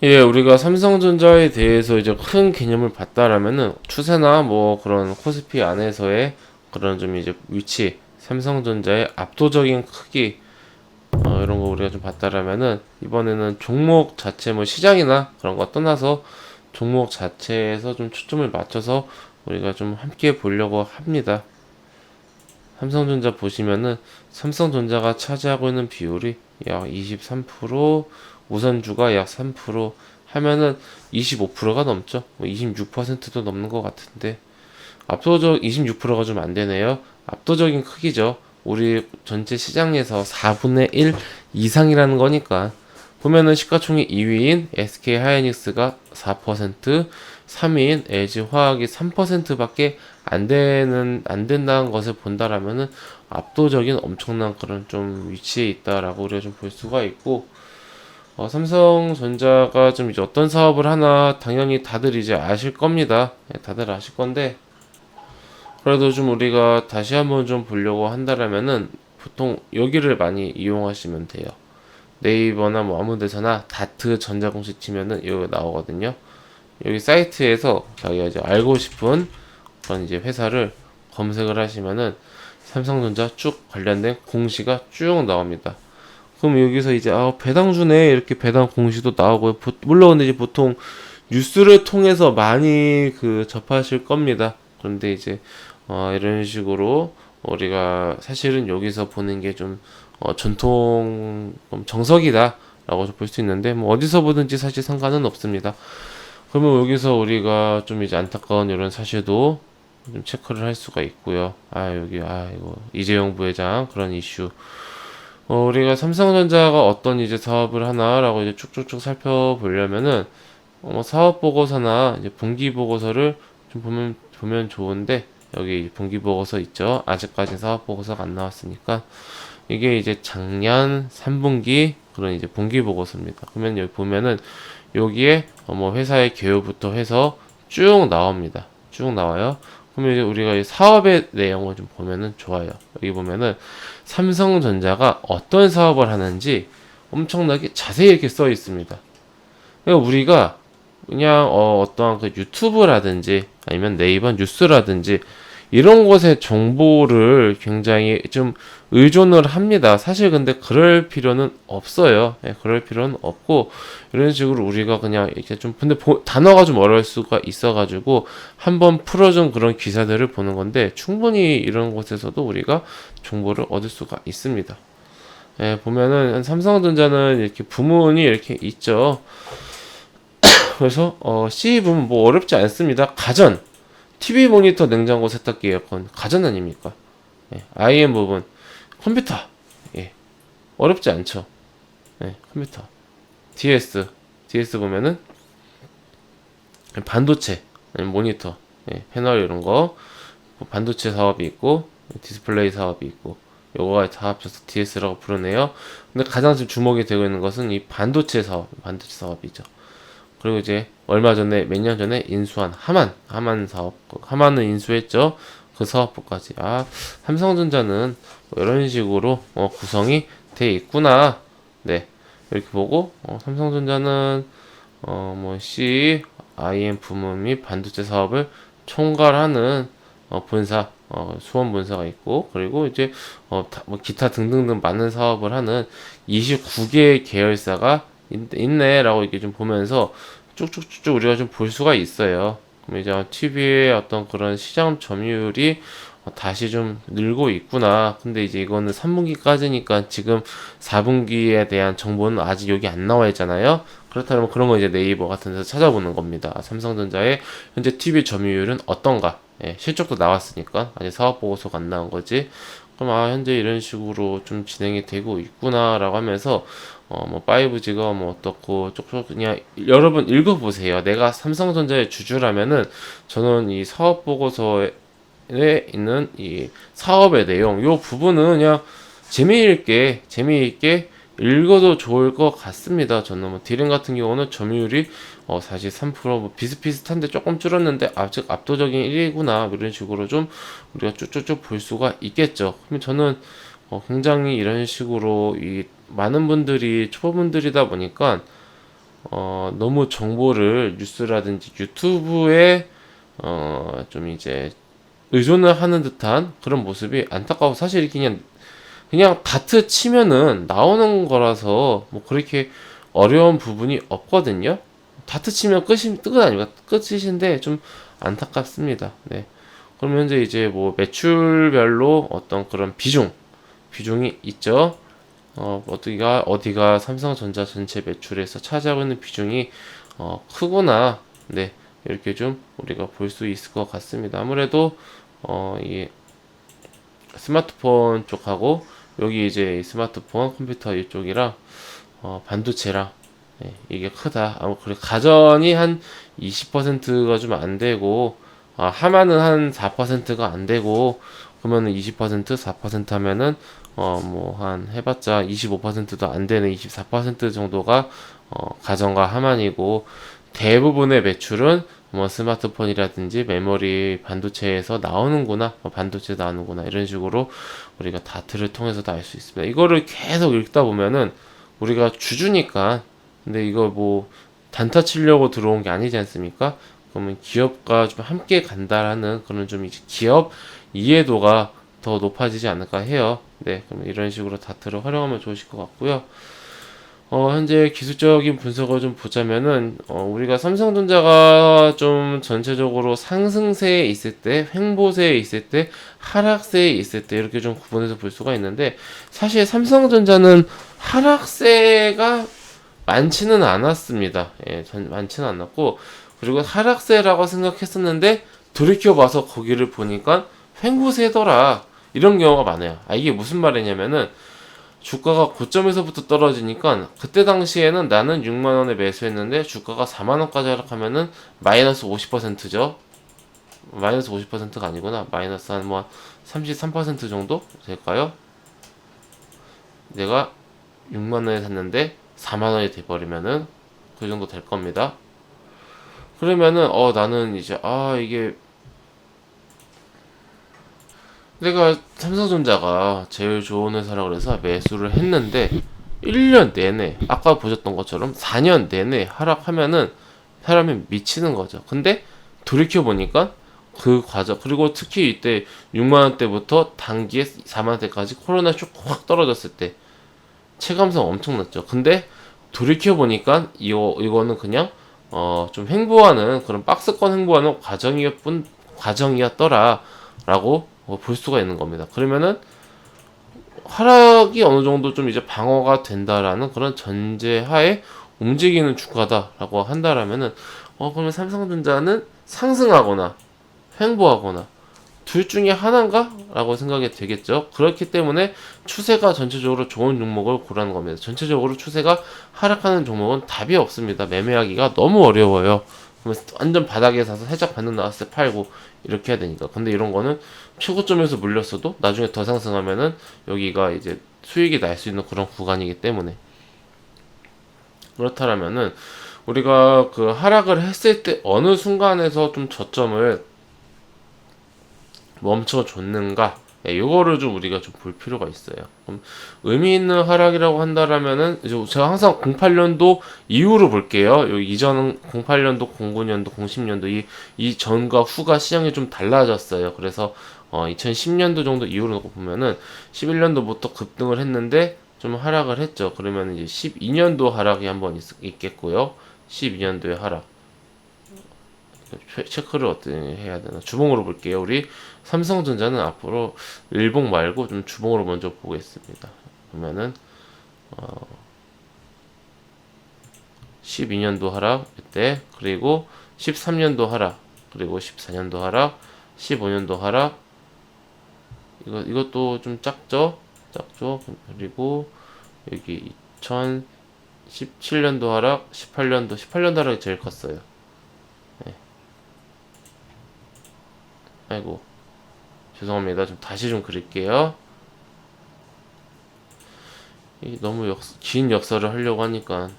예, 우리가 삼성전자에 대해서 이제 큰 개념을 봤다라면은 추세나 뭐 그런 코스피 안에서의 그런 좀 이제 위치, 삼성전자의 압도적인 크기, 이런 거 우리가 좀 봤다라면은 이번에는 종목 자체 뭐 시장이나 그런 거 떠나서 종목 자체에서 좀 초점을 맞춰서 우리가 좀 함께 보려고 합니다. 삼성전자 보시면은 삼성전자가 차지하고 있는 비율이 약 23%, 우선주가 약 3% 하면은 25%가 넘죠. 뭐 26%도 넘는 것 같은데 압도적 26%가 좀 안 되네요. 압도적인 크기죠. 우리 전체 시장에서 4분의 1 이상이라는 거니까 보면은 시가총액 2위인 SK 하이닉스가 4%, 3위인 LG 화학이 3%밖에 안 된다는 것을 본다라면은 압도적인 엄청난 그런 좀 위치에 있다라고 우리가 좀 볼 수가 있고, 삼성전자가 좀 이제 어떤 사업을 하나 당연히 다들 이제 아실 겁니다. 예, 다들 아실 건데 그래도 좀 우리가 다시 한번 좀 보려고 한다라면은 보통 여기를 많이 이용하시면 돼요. 네이버나 뭐 아무 데서나 다트 전자공식 치면은 여기 나오거든요. 여기 사이트에서 자기가 이제 알고 싶은 그런 이제 회사를 검색을 하시면은 삼성전자 쭉 관련된 공시가 쭉 나옵니다. 그럼 여기서 이제 배당주네 이렇게 배당 공시도 나오고요. 물론 근데 이제 보통 뉴스를 통해서 많이 그 접하실 겁니다. 그런데 이제 이런 식으로 우리가 사실은 여기서 보는 게 좀 전통 정석이다라고 볼 수 있는데 뭐 어디서 보든지 사실 상관은 없습니다. 그러면 여기서 우리가 좀 이제 안타까운 이런 사실도 좀 체크를 할 수가 있고요. 이거 이재용 부회장 그런 이슈. 우리가 삼성전자가 어떤 이제 사업을 하나라고 이제 쭉쭉쭉 살펴보려면은 사업 보고서나 이제 분기 보고서를 좀 보면 좋은데 여기 분기 보고서 있죠. 아직까지 사업 보고서가 안 나왔으니까 이게 이제 작년 3분기 그런 이제 분기 보고서입니다. 그러면 여기 보면은 여기에 뭐 회사의 개요부터 해서 쭉 나옵니다. 쭉 나와요. 그러면 이제 우리가 이 사업의 내용을 좀 보면은 좋아요. 여기 보면은 삼성전자가 어떤 사업을 하는지 엄청나게 자세히 이렇게 써 있습니다. 그러니까 우리가 그냥 어떠한 그 유튜브라든지 아니면 네이버 뉴스라든지 이런 곳의 정보를 굉장히 좀 의존을 합니다. 사실 근데 그럴 필요는 없어요. 예, 그럴 필요는 없고 이런 식으로 우리가 그냥 이렇게 좀 근데 단어가 좀 어려울 수가 있어가지고 한번 풀어준 그런 기사들을 보는 건데 충분히 이런 곳에서도 우리가 정보를 얻을 수가 있습니다. 예, 보면은 삼성전자는 이렇게 부문이 이렇게 있죠. 그래서 C 부분 뭐 어렵지 않습니다. 가전, TV 모니터, 냉장고, 세탁기, 에어컨 가전 아닙니까? 예, IM 부분 컴퓨터. 예, 어렵지 않죠. 예, 컴퓨터. DS 보면은 반도체, 모니터, 예, 패널 이런 거 반도체 사업이 있고 디스플레이 사업이 있고 요거가 다 합쳐서 DS라고 부르네요. 근데 가장 지금 주목이 되고 있는 것은 이 반도체 사업이죠. 그리고 이제 얼마 전에 몇 년 전에 인수한 하만 사업, 하만은 인수했죠. 그 사업부까지. 삼성전자는 뭐 이런 식으로 구성이 돼 있구나. 네, 이렇게 보고 삼성전자는 뭐 C, IM 부문 및 반도체 사업을 총괄하는 본사, 수원 본사가 있고, 그리고 이제 뭐 기타 등등등 많은 사업을 하는 29개 계열사가 있네라고 이렇게 좀 보면서 쭉쭉쭉쭉 우리가 좀 볼 수가 있어요. 그럼 이제 TV의 어떤 그런 시장 점유율이 다시 좀 늘고 있구나. 근데 이제 이거는 3분기까지니까 지금 4분기에 대한 정보는 아직 여기 안 나와 있잖아요. 그렇다면 그런 거 이제 네이버 같은 데서 찾아보는 겁니다. 삼성전자의 현재 TV 점유율은 어떤가? 예, 실적도 나왔으니까 아직 사업 보고서가 안 나온 거지. 그럼 현재 이런 식으로 좀 진행이 되고 있구나라고 하면서 뭐 5G가 뭐 어떻고 쪽쪽 그냥 여러분 읽어보세요. 내가 삼성전자의 주주라면은 저는 이 사업 보고서에 있는 이 사업의 내용 요 부분은 그냥 재미있게 읽어도 좋을 것 같습니다. 저는 뭐 디램 같은 경우는 점유율이 43%뭐 비슷비슷한데 조금 줄었는데 아직 압도적인 1위구나 이런 식으로 좀 우리가 쭉쭉쭉 볼 수가 있겠죠. 그러면 저는 굉장히 이런 식으로 이 많은 분들이 초보분들이다 보니까 너무 정보를 뉴스라든지 유튜브에 좀 이제 의존을 하는 듯한 그런 모습이 안타까워. 사실 그냥 다트 치면은 나오는 거라서 뭐 그렇게 어려운 부분이 없거든요. 다트 치면 끝 아닙니까? 끝이신데 좀 안타깝습니다. 네. 그럼 현재 이제 뭐 매출별로 어떤 그런 비중이 있죠. 어디가 삼성전자 전체 매출에서 차지하고 있는 비중이 크구나. 네. 이렇게 좀 우리가 볼 수 있을 것 같습니다. 아무래도 이 스마트폰 쪽하고 여기 이제 스마트폰 컴퓨터 이쪽이랑 반도체랑 이게 크다. 그래 가전이 한 20%가 좀 안 되고 하마는 한 4%가 안 되고 그러면은 20% 4% 하면은 뭐 한 해봤자 25%도 안 되는 24% 정도가 가전과 하만이고 대부분의 매출은 뭐 스마트폰이라든지 메모리 반도체에서 나오는구나, 반도체 나오는구나 이런 식으로 우리가 다트를 통해서도 알 수 있습니다. 이거를 계속 읽다 보면은 우리가 주주니까 근데 이거 뭐 단타 치려고 들어온 게 아니지 않습니까? 그러면 기업과 좀 함께 간다라는 그런 좀 이제 기업 이해도가 더 높아지지 않을까 해요. 네, 그럼 이런 식으로 다트를 활용하면 좋으실 것 같고요. 현재 기술적인 분석을 좀 보자면은, 우리가 삼성전자가 좀 전체적으로 상승세에 있을 때, 횡보세에 있을 때, 하락세에 있을 때, 이렇게 좀 구분해서 볼 수가 있는데, 사실 삼성전자는 하락세가 많지는 않았습니다. 예, 많지는 않았고, 그리고 하락세라고 생각했었는데, 돌이켜봐서 거기를 보니까 횡보세더라. 이런 경우가 많아요. 이게 무슨 말이냐면은, 주가가 고점에서부터 떨어지니까 그때 당시에는 나는 6만 원에 매수했는데 주가가 4만 원까지 하락하면은 마이너스 50%죠. 마이너스 50%가 아니구나. 마이너스 한 뭐 33% 정도 될까요? 내가 6만 원에 샀는데 4만 원이 돼 버리면은 그 정도 될 겁니다. 그러면은 나는 이제 이게 내가 삼성전자가 제일 좋은 회사라고 그래서 매수를 했는데 1년 내내 아까 보셨던 것처럼 4년 내내 하락하면은 사람이 미치는 거죠. 근데 돌이켜 보니까 그 과정 그리고 특히 이때 6만 원대부터 단기에 4만 원대까지 코로나 쇼크 확 떨어졌을 때 체감성 엄청났죠. 근데 돌이켜 보니까 이거는 그냥 좀 횡보하는 그런 박스권 횡보하는 과정이었더라라고 볼 수가 있는 겁니다. 그러면은 하락이 어느 정도 좀 이제 방어가 된다라는 그런 전제하에 움직이는 주가다라고 한다라면은 그러면 삼성전자는 상승하거나 횡보하거나 둘 중에 하나인가? 라고 생각이 되겠죠. 그렇기 때문에 추세가 전체적으로 좋은 종목을 고르는 겁니다. 전체적으로 추세가 하락하는 종목은 답이 없습니다. 매매하기가 너무 어려워요. 완전 바닥에 사서 살짝 반등 나왔을 때 팔고 이렇게 해야 되니까. 근데 이런 거는 최고점에서 물렸어도 나중에 더 상승하면은 여기가 이제 수익이 날 수 있는 그런 구간이기 때문에 그렇다면은 우리가 그 하락을 했을 때 어느 순간에서 좀 저점을 멈춰줬는가? 요거를 좀 우리가 좀 볼 필요가 있어요. 그럼 의미 있는 하락이라고 한다라면은 제가 항상 08년도 이후로 볼게요. 여기 이전은 08년도, 09년도, 010년도 이 전과 후가 시장이 좀 달라졌어요. 그래서 2010년도 정도 이후로 놓고 보면은 11년도부터 급등을 했는데 좀 하락을 했죠. 그러면 이제 12년도 하락이 한번 있겠고요. 12년도의 하락. 체크를 어떻게 해야 되나 주봉으로 볼게요. 우리 삼성전자는 앞으로 일봉 말고 좀 주봉으로 먼저 보겠습니다. 그러면은 12년도 하락 이때 그리고 13년도 하락 그리고 14년도 하락 15년도 하락 이것도 좀 작죠. 그리고 여기 2017년도 하락 18년도 하락이 제일 컸어요. 아이고 죄송합니다. 좀 다시 좀 그릴게요. 너무 긴 역사를 하려고 하니까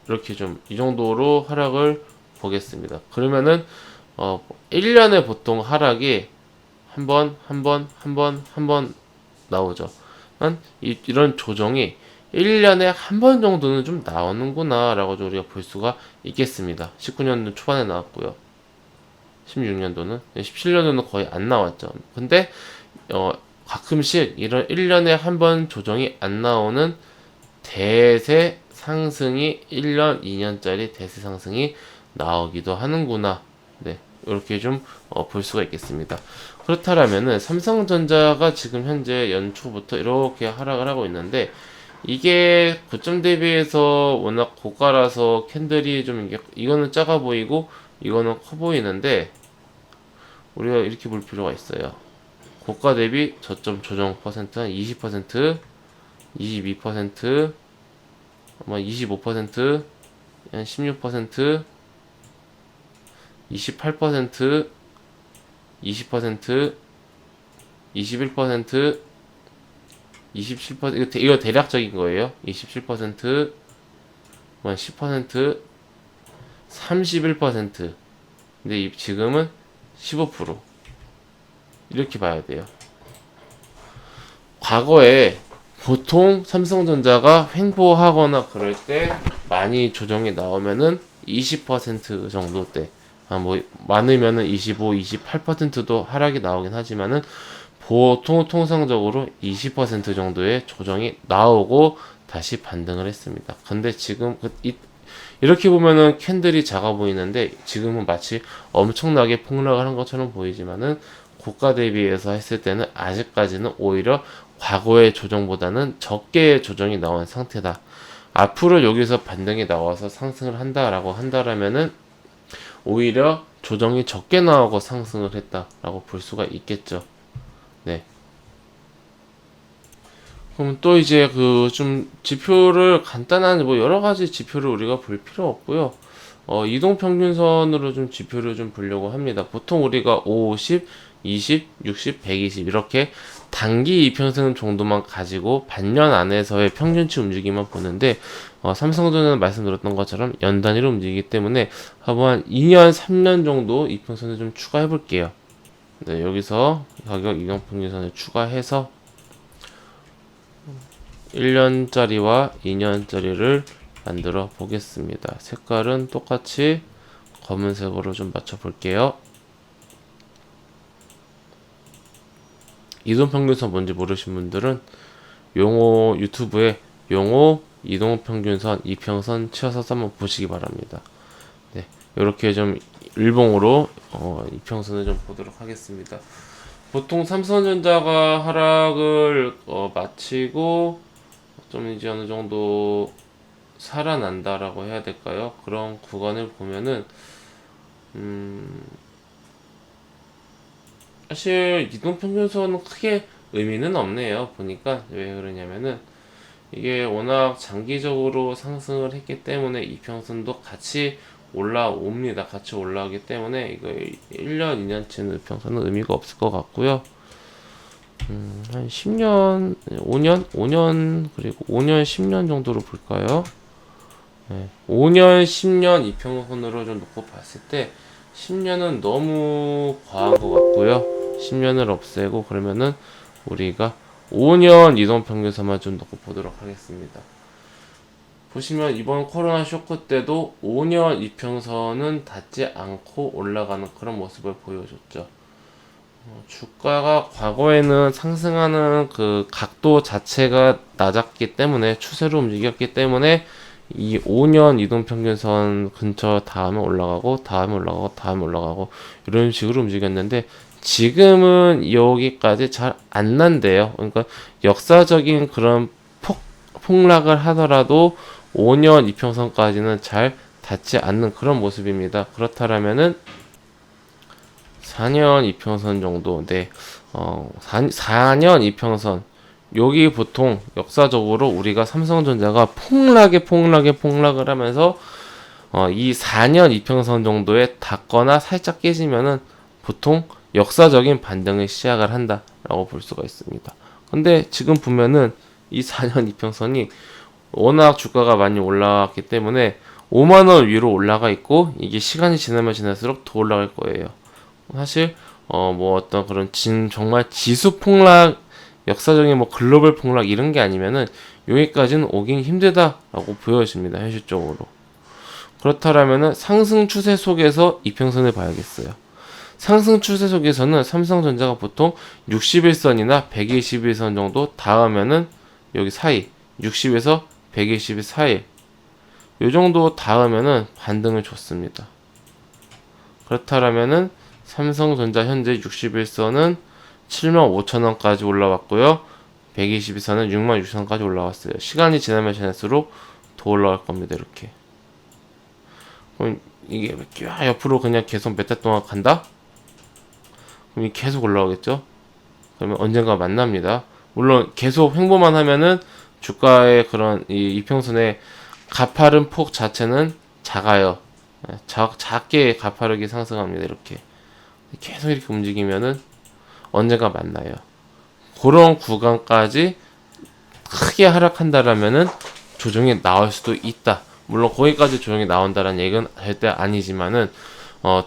이렇게 좀 이 정도로 하락을 보겠습니다. 그러면은 1년에 보통 하락이 한 번 나오죠. 이런 조정이 1년에 한 번 정도는 좀 나오는구나 라고 좀 우리가 볼 수가 있겠습니다. 19년도 초반에 나왔고요. 16년도는, 17년도는 거의 안 나왔죠. 근데 가끔씩 이런 1년에 한 번 조정이 안 나오는 대세 상승이 1년, 2년짜리 대세 상승이 나오기도 하는구나. 네, 이렇게 좀 볼 수가 있겠습니다. 그렇다면은 삼성전자가 지금 현재 연초부터 이렇게 하락을 하고 있는데 이게 고점 대비해서 워낙 고가라서 캔들이 좀 이거는 작아 보이고 이거는 커 보이는데 우리가 이렇게 볼 필요가 있어요. 고가 대비 저점 조정 퍼센트 한 20%, 22%, 아마 25%, 한 16%, 28%, 20%, 21%, 27%, 이거 대략적인 거예요. 27%, 뭐 10%, 31%. 근데 지금은 15%. 이렇게 봐야 돼요. 과거에 보통 삼성전자가 횡보하거나 그럴 때 많이 조정이 나오면은 20% 정도 때, 뭐 많으면은 25, 28%도 하락이 나오긴 하지만은 보통 통상적으로 20% 정도의 조정이 나오고 다시 반등을 했습니다. 근데 지금 이렇게 보면은 캔들이 작아 보이는데 지금은 마치 엄청나게 폭락을 한 것처럼 보이지만은 고가 대비해서 했을 때는 아직까지는 오히려 과거의 조정보다는 적게 조정이 나온 상태다. 앞으로 여기서 반등이 나와서 상승을 한다라고 한다라면은 오히려 조정이 적게 나오고 상승을 했다라고 볼 수가 있겠죠. 네. 그럼 또 이제 그 좀 지표를 간단한 뭐 여러 가지 지표를 우리가 볼 필요 없고요. 이동평균선으로 좀 지표를 좀 보려고 합니다. 보통 우리가 50, 20, 60, 120 이렇게 단기 이평선 정도만 가지고 반년 안에서의 평균치 움직임만 보는데 삼성전자는 말씀드렸던 것처럼 연 단위로 움직이기 때문에 한번 2년, 3년 정도 이평선을 좀 추가해 볼게요. 네, 여기서 가격 이동평균선을 추가해서 1년짜리와 2년짜리를 만들어 보겠습니다. 색깔은 똑같이 검은색으로 좀 맞춰 볼게요. 이동평균선 뭔지 모르신 분들은 용어 유튜브에 용어 이동평균선 이평선 치어서 한번 보시기 바랍니다. 네, 이렇게 좀 일봉으로 이평선을 좀 보도록 하겠습니다. 보통 삼성전자가 하락을 마치고 좀 이제 어느 정도 살아난다라고 해야 될까요? 그런 구간을 보면은 사실 이동평균선은 크게 의미는 없네요. 보니까 왜 그러냐면은 이게 워낙 장기적으로 상승을 했기 때문에 이평선도 같이 올라옵니다. 같이 올라오기 때문에 이거 1년, 2년치는 이평선은 의미가 없을 것 같고요. 한 10년, 5년, 그리고 5년, 10년 정도로 볼까요? 네, 5년, 10년 이평선으로 좀 놓고 봤을 때 10년은 너무 과한 것 같고요. 10년을 없애고 그러면은 우리가 5년 이동평균선만 좀 놓고 보도록 하겠습니다. 보시면 이번 코로나 쇼크 때도 5년 이평선은 닿지 않고 올라가는 그런 모습을 보여줬죠. 주가가 과거에는 상승하는 그 각도 자체가 낮았기 때문에 추세로 움직였기 때문에 이 5년 이동평균선 근처 다음에 올라가고 다음에 올라가고 다음에 올라가고 이런 식으로 움직였는데 지금은 여기까지 잘 안 난대요. 그러니까 역사적인 그런 폭락을 하더라도 5년 이평선까지는 잘 닿지 않는 그런 모습입니다. 그렇다면은 4년 이평선 정도, 네, 4년 이평선, 여기 보통 역사적으로 우리가 삼성전자가 폭락을 하면서 이 4년 이평선 정도에 닿거나 살짝 깨지면은 보통 역사적인 반등을 시작을 한다라고 볼 수가 있습니다. 근데 지금 보면은 이 4년 이평선이 워낙 주가가 많이 올라왔기 때문에 5만원 위로 올라가 있고 이게 시간이 지나면 지날수록 더 올라갈 거예요. 사실 뭐 어떤 그런 정말 지수 폭락이 역사적인 뭐 글로벌 폭락 이런 게 아니면은 여기까지는 오긴 힘들다라고 보여집니다. 현실적으로. 그렇다면은 상승 추세 속에서 이평선을 봐야겠어요. 상승 추세 속에서는 삼성전자가 보통 61선이나 121선 정도 닿으면은 여기 사이 60에서 120일 사이 요 정도 닿으면은 반등을 줬습니다. 그렇다면은 삼성전자 현재 61선은 75,000원까지 올라왔고요. 122선은 66,000원까지 올라왔어요. 시간이 지나면 지날수록 더 올라갈 겁니다. 이렇게. 그럼 이게 옆으로 그냥 계속 몇 달 동안 간다? 그럼 계속 올라오겠죠? 그러면 언젠가 만납니다. 물론 계속 횡보만 하면은 주가의 그런 이 이평선의 가파른 폭 자체는 작아요. 작게 가파르게 상승합니다. 이렇게 계속 이렇게 움직이면은 언젠가 만나요. 그런 구간까지 크게 하락한다라면은 조정이 나올 수도 있다. 물론 거기까지 조정이 나온다라는 얘기는 절대 아니지만은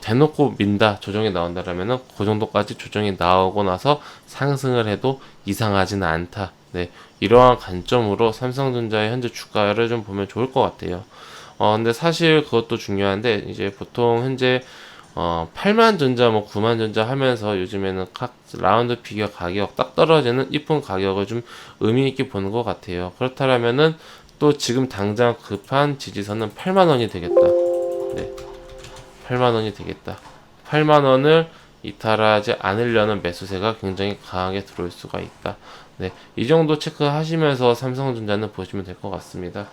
대놓고 민다 조정이 나온다라면은 그 정도까지 조정이 나오고 나서 상승을 해도 이상하지는 않다. 네, 이러한 관점으로 삼성전자의 현재 주가를 좀 보면 좋을 것 같아요. 근데 사실 그것도 중요한데 이제 보통 현재 8만 전자 뭐 9만 전자 하면서 요즘에는 각 라운드 피겨 가격 딱 떨어지는 이쁜 가격을 좀 의미 있게 보는 것 같아요. 그렇다면은 또 지금 당장 급한 지지선은 8만 원이 되겠다. 네. 8만 원이 되겠다. 8만 원을 이탈하지 않으려는 매수세가 굉장히 강하게 들어올 수가 있다. 네, 이 정도 체크하시면서 삼성전자는 보시면 될 것 같습니다.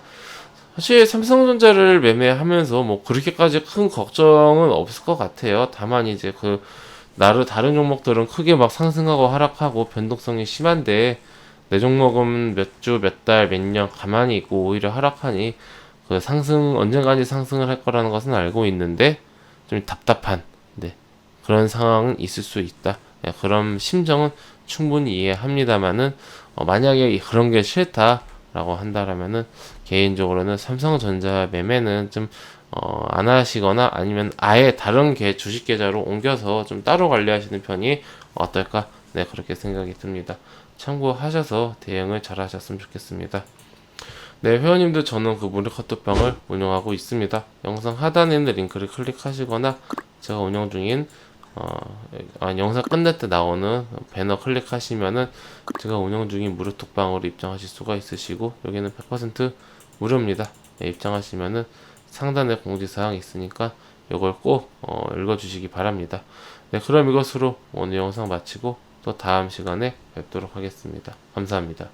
사실 삼성전자를 매매하면서 뭐 그렇게까지 큰 걱정은 없을 것 같아요. 다만 이제 다른 종목들은 크게 막 상승하고 하락하고 변동성이 심한데 내 종목은 몇 주, 몇 달, 몇 년 가만히 있고 오히려 하락하니 언젠가지 상승을 할 거라는 것은 알고 있는데 좀 답답한 네, 그런 상황은 있을 수 있다. 네, 그런 심정은 충분히 이해합니다만은 만약에 그런 게 싫다라고 한다라면은 개인적으로는 삼성전자 매매는 좀 안 하시거나 아니면 아예 다른 주식 계좌로 옮겨서 좀 따로 관리하시는 편이 어떨까? 네, 그렇게 생각이 듭니다. 참고하셔서 대응을 잘 하셨으면 좋겠습니다. 네, 회원님들 저는 그 무료 카톡방을 운영하고 있습니다. 영상 하단에 있는 링크를 클릭하시거나 제가 운영 중인 영상 끝날 때 나오는 배너 클릭하시면은 제가 운영 중인 무료 톡방으로 입장하실 수가 있으시고 여기는 100% 무료입니다. 네, 입장하시면은 상단에 공지사항이 있으니까 이걸 꼭 읽어주시기 바랍니다. 네, 그럼 이것으로 오늘 영상 마치고 또 다음 시간에 뵙도록 하겠습니다. 감사합니다.